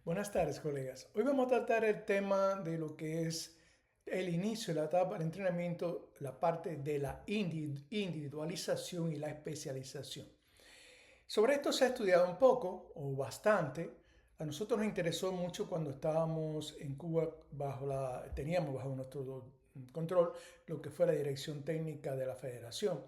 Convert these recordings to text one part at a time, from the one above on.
Buenas tardes, colegas. Hoy vamos a tratar el tema de lo que es el inicio de la etapa de entrenamiento, la parte de la individualización y la especialización. Sobre esto se ha estudiado un poco o bastante. A nosotros nos interesó mucho cuando estábamos en Cuba teníamos bajo nuestro control lo que fue la dirección técnica de la federación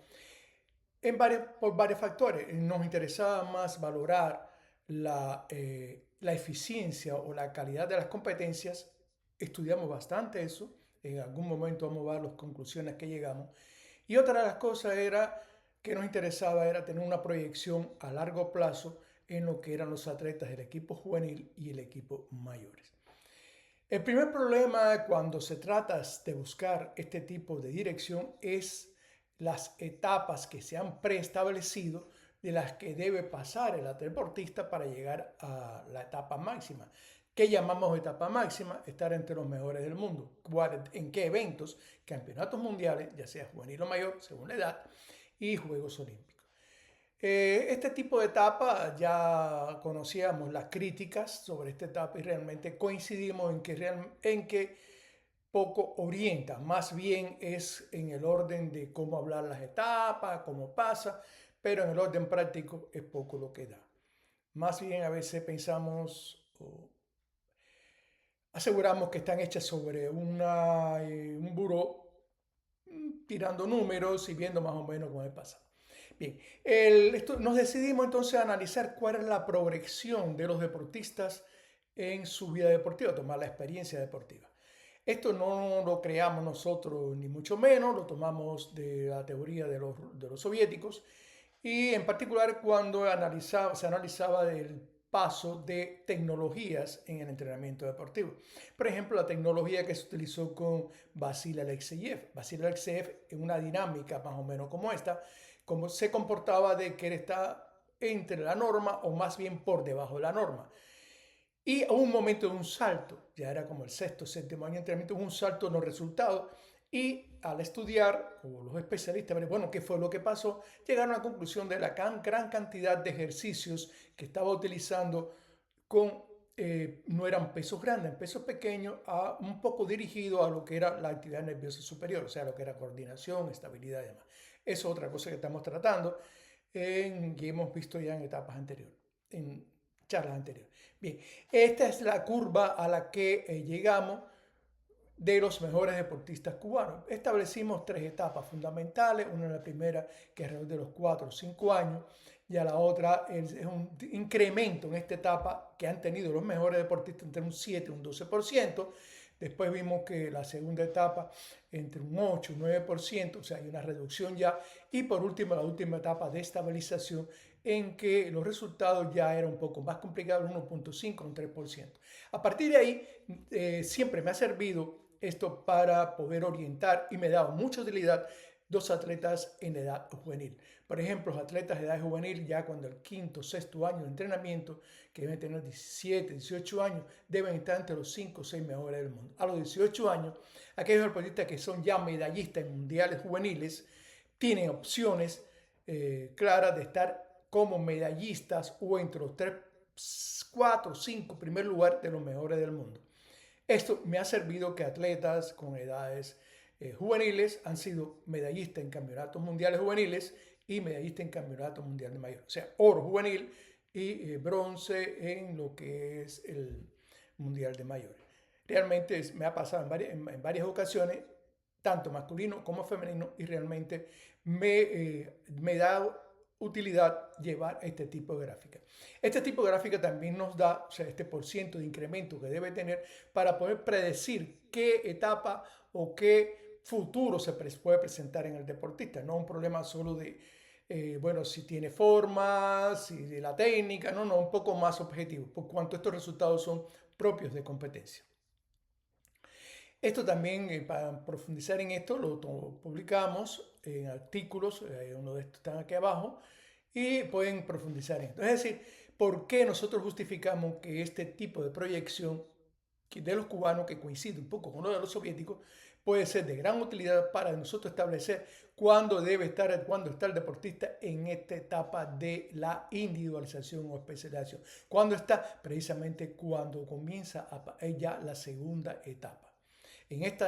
por varios factores. Nos interesaba más valorar la eficiencia o la calidad de las competencias. Estudiamos bastante eso. En algún momento vamos a ver las conclusiones que llegamos. Y otra de las cosas era que nos interesaba era tener una proyección a largo plazo en lo que eran los atletas del equipo juvenil y el equipo mayores. El primer problema cuando se trata de buscar este tipo de dirección es las etapas que se han preestablecido de las que debe pasar el deportista para llegar a la etapa máxima. ¿Qué llamamos etapa máxima? Estar entre los mejores del mundo. ¿En qué eventos? Campeonatos mundiales, ya sea juvenil o mayor, según la edad, y Juegos Olímpicos. Este tipo de etapa ya conocíamos las críticas sobre esta etapa y realmente coincidimos en que poco orienta, más bien es en el orden de cómo hablar las etapas, cómo pasa, pero en el orden práctico es poco lo que da. Más bien a veces pensamos o aseguramos que están hechas sobre un buró tirando números y viendo más o menos cómo pasa. Bien, nos decidimos entonces a analizar cuál es la progresión de los deportistas en su vida deportiva, tomar la experiencia deportiva. Esto no lo creamos nosotros ni mucho menos, lo tomamos de la teoría de los soviéticos y en particular cuando se analizaba del paso de tecnologías en el entrenamiento deportivo. Por ejemplo, la tecnología que se utilizó con Vasily Alexeyev. Vasily Alexeyev en una dinámica más o menos como esta, como se comportaba de que él está entre la norma o más bien por debajo de la norma. Y hubo un momento de un salto, ya era como el sexto, séptimo año de entrenamiento, hubo un salto en los resultados y al estudiar, o los especialistas, bueno, ¿qué fue lo que pasó? Llegaron a la conclusión de la gran cantidad de ejercicios que estaba utilizando no eran pesos grandes, pesos pequeños, un poco dirigido a lo que era la actividad nerviosa superior, o sea, lo que era coordinación, estabilidad y demás. Eso es otra cosa que estamos tratando que hemos visto ya en etapas anteriores, en charlas anteriores. Bien, esta es la curva a la que llegamos de los mejores deportistas cubanos. Establecimos tres etapas fundamentales, una en la primera que es alrededor de los 4 o 5 años, y a la otra es un incremento en esta etapa que han tenido los mejores deportistas entre un 7 y un 12%. Después vimos que la segunda etapa entre un 8 y un 9%, o sea, hay una reducción ya. Y por último, la última etapa de estabilización en que los resultados ya eran un poco más complicados, 1.5 o un 3%. A partir de ahí, siempre me ha servido esto para poder orientar y me ha dado mucha utilidad dos atletas en edad juvenil. Por ejemplo, los atletas de edad juvenil ya cuando el quinto, sexto año de entrenamiento, que deben tener 17, 18 años, deben estar entre los 5 o 6 mejores del mundo. A los 18 años, aquellos deportistas que son ya medallistas en mundiales juveniles tienen opciones claras de estar como medallistas o entre los 3, 4, 5 primer lugar de los mejores del mundo. Esto me ha servido que atletas con edades juveniles han sido medallistas en campeonatos mundiales juveniles y medallistas en campeonatos mundiales de mayor. O sea, oro juvenil y bronce en lo que es el mundial de mayores. Realmente me ha pasado en varias ocasiones, tanto masculino como femenino, y realmente me da utilidad llevar este tipo de gráfica. Este tipo de gráfica también nos da, o sea, este por ciento de incremento que debe tener para poder predecir qué etapa o qué futuro se puede presentar en el deportista. No un problema solo de, bueno, si tiene forma, si de la técnica, no, un poco más objetivo, por cuanto estos resultados son propios de competencia. Esto también, para profundizar en esto, lo publicamos en artículos, uno de estos están aquí abajo, y pueden profundizar en esto. Es decir, ¿por qué nosotros justificamos que este tipo de proyección de los cubanos, que coincide un poco con lo de los soviéticos, puede ser de gran utilidad para nosotros establecer cuándo está el deportista en esta etapa de la individualización o especialización. Cuándo está precisamente cuando comienza ya la segunda etapa.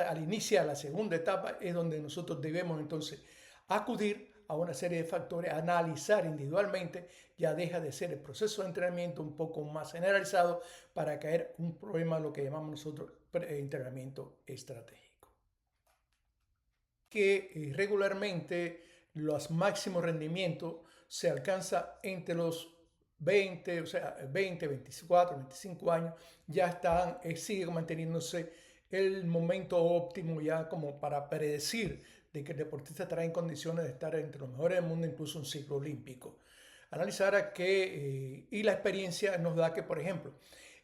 Al iniciar la segunda etapa es donde nosotros debemos entonces acudir a una serie de factores, analizar individualmente, ya deja de ser el proceso de entrenamiento un poco más generalizado para caer un problema, lo que llamamos nosotros entrenamiento estratégico. Que regularmente los máximos rendimientos se alcanza entre los 20, o sea, 20, 24, 25 años, ya sigue manteniéndose el momento óptimo ya como para predecir de que el deportista estará en condiciones de estar entre los mejores del mundo, incluso un ciclo olímpico. Analizar y la experiencia nos da que, por ejemplo,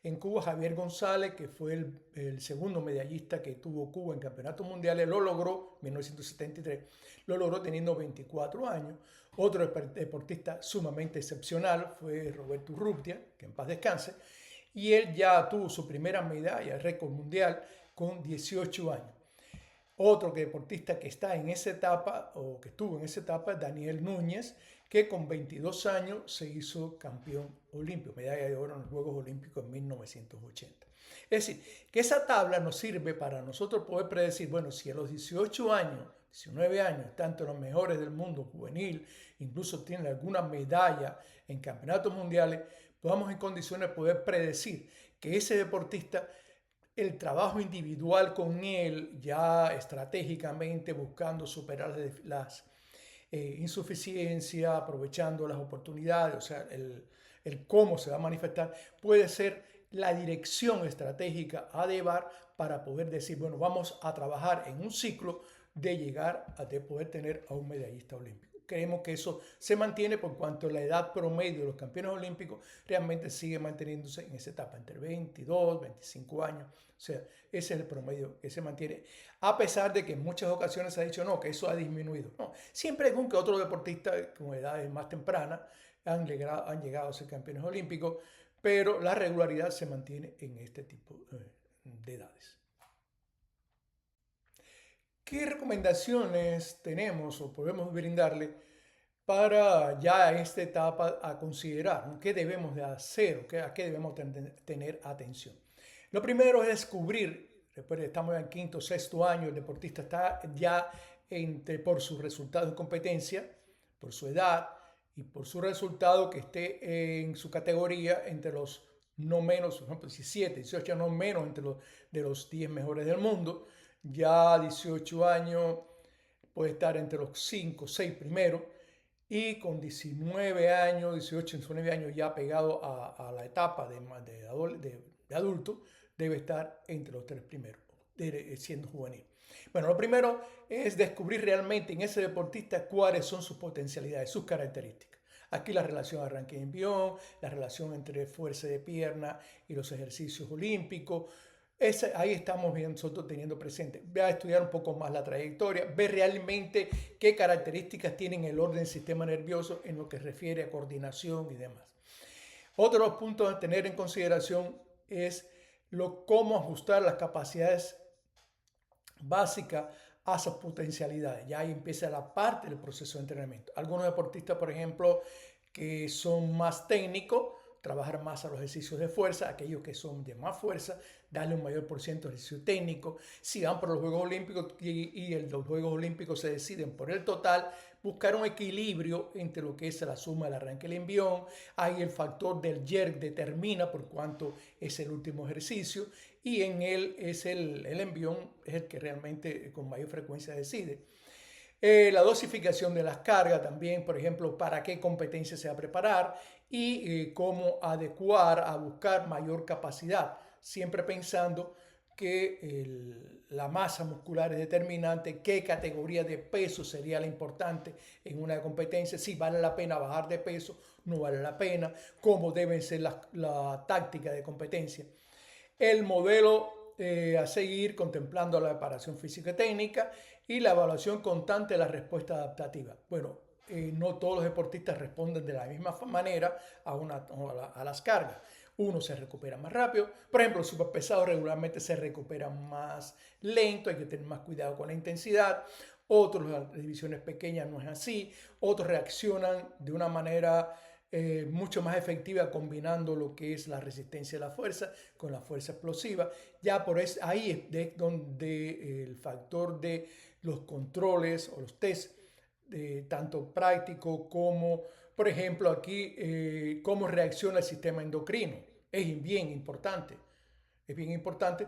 en Cuba Javier González, que fue el segundo medallista que tuvo Cuba en campeonatos mundiales, lo logró en 1973, lo logró teniendo 24 años. Otro deportista sumamente excepcional fue Roberto Urrutia, que en paz descanse, y él ya tuvo su primera medalla, récord mundial, con 18 años. Otro deportista que está en esa etapa, o que estuvo en esa etapa, es Daniel Núñez, que con 22 años se hizo campeón olímpico, medalla de oro en los Juegos Olímpicos en 1980. Es decir, que esa tabla nos sirve para nosotros poder predecir, bueno, si a los 18 años, 19 años, tanto los mejores del mundo juvenil, incluso tienen alguna medalla en campeonatos mundiales, podamos en condiciones de poder predecir que ese deportista, el trabajo individual con él, ya estratégicamente buscando superar las insuficiencias, aprovechando las oportunidades, o sea, el cómo se va a manifestar, puede ser la dirección estratégica a llevar para poder decir, bueno, vamos a trabajar en un ciclo de llegar a poder tener a un medallista olímpico. Creemos que eso se mantiene por cuanto la edad promedio de los campeones olímpicos realmente sigue manteniéndose en esa etapa, entre 22, 25 años. O sea, ese es el promedio que se mantiene, a pesar de que en muchas ocasiones se ha dicho no, que eso ha disminuido. No, siempre algún que otro deportista con edades más tempranas han llegado a ser campeones olímpicos, pero la regularidad se mantiene en este tipo de edades. ¿Qué recomendaciones tenemos o podemos brindarle para ya esta etapa a considerar? ¿No? ¿Qué debemos de hacer o a qué debemos tener atención? Lo primero es descubrir, después estamos en quinto, sexto año, el deportista está ya por sus resultados de competencia, por su edad y por su resultado que esté en su categoría entre los no menos, por ejemplo, 17, 18 no menos de los 10 mejores del mundo. Ya 18 años puede estar entre los 5, 6 primeros, y con 19 años, 18, 19 años ya pegado a la etapa de adulto, debe estar entre los 3 primeros, siendo juvenil. Bueno, lo primero es descubrir realmente en ese deportista cuáles son sus potencialidades, sus características. Aquí la relación arranque y envión, la relación entre fuerza de pierna y los ejercicios olímpicos. Ahí estamos bien nosotros teniendo presente. Ve a estudiar un poco más la trayectoria, ver realmente qué características tienen el orden del sistema nervioso en lo que refiere a coordinación y demás. Otros puntos a tener en consideración es cómo ajustar las capacidades básicas a sus potencialidades. Ya ahí empieza la parte del proceso de entrenamiento. Algunos deportistas, por ejemplo, que son más técnicos, trabajar más a los ejercicios de fuerza, aquellos que son de más fuerza, darle un mayor por ciento de ejercicio técnico. Si van por los Juegos Olímpicos y los Juegos Olímpicos se deciden por el total, buscar un equilibrio entre lo que es la suma del arranque y el envión. Ahí el factor del jerk determina por cuánto es el último ejercicio y en él es el envión es el que realmente con mayor frecuencia decide. La dosificación de las cargas también, por ejemplo, para qué competencia se va a preparar y cómo adecuar a buscar mayor capacidad, siempre pensando que la masa muscular es determinante, qué categoría de peso sería la importante en una competencia, si vale la pena bajar de peso, no vale la pena, cómo deben ser la táctica de competencia. El modelo a seguir contemplando la preparación física y técnica y la evaluación constante de la respuesta adaptativa. Bueno, no todos los deportistas responden de la misma manera a las cargas. Uno se recupera más rápido. Por ejemplo, los superpesados regularmente se recuperan más lento, hay que tener más cuidado con la intensidad. Otros, las divisiones pequeñas no es así. Otros reaccionan de una manera mucho más efectiva combinando lo que es la resistencia a la fuerza con la fuerza explosiva. Ya por ahí es donde el factor de los controles o los tests, tanto práctico como, por ejemplo, aquí, cómo reacciona el sistema endocrino. Es bien importante. Es bien importante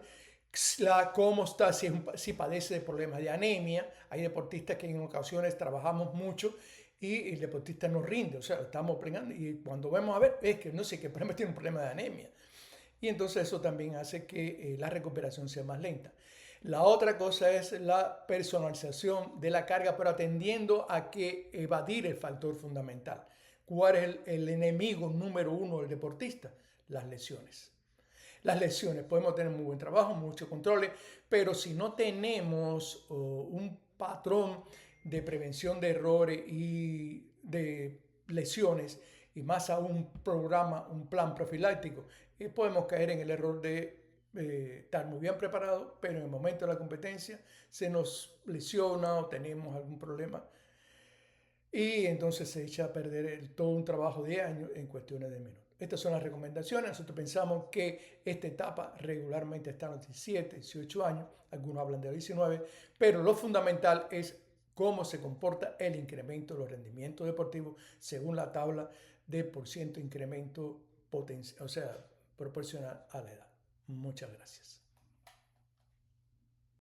cómo está, si padece de problemas de anemia. Hay deportistas que en ocasiones trabajamos mucho y el deportista no rinde, o sea, estamos plegando y cuando vemos a ver, es que no sé qué problema tiene un problema de anemia. Y entonces eso también hace que la recuperación sea más lenta. La otra cosa es la personalización de la carga, pero atendiendo a que evadir el factor fundamental. ¿Cuál es el enemigo número uno del deportista? Las lesiones. Las lesiones, podemos tener muy buen trabajo, muchos controles, pero si no tenemos un patrón de prevención de errores y de lesiones, y más aún un programa, un plan profiláctico, podemos caer en el error de estar muy bien preparados, pero en el momento de la competencia se nos lesiona o tenemos algún problema y entonces se echa a perder todo un trabajo de años en cuestiones de minutos. Estas son las recomendaciones. Nosotros pensamos que esta etapa regularmente está a los 17, 18 años, algunos hablan de 19, pero lo fundamental es cómo se comporta el incremento de los rendimientos deportivos según la tabla de por ciento incremento potencial, o sea, proporcional a la edad. Muchas gracias.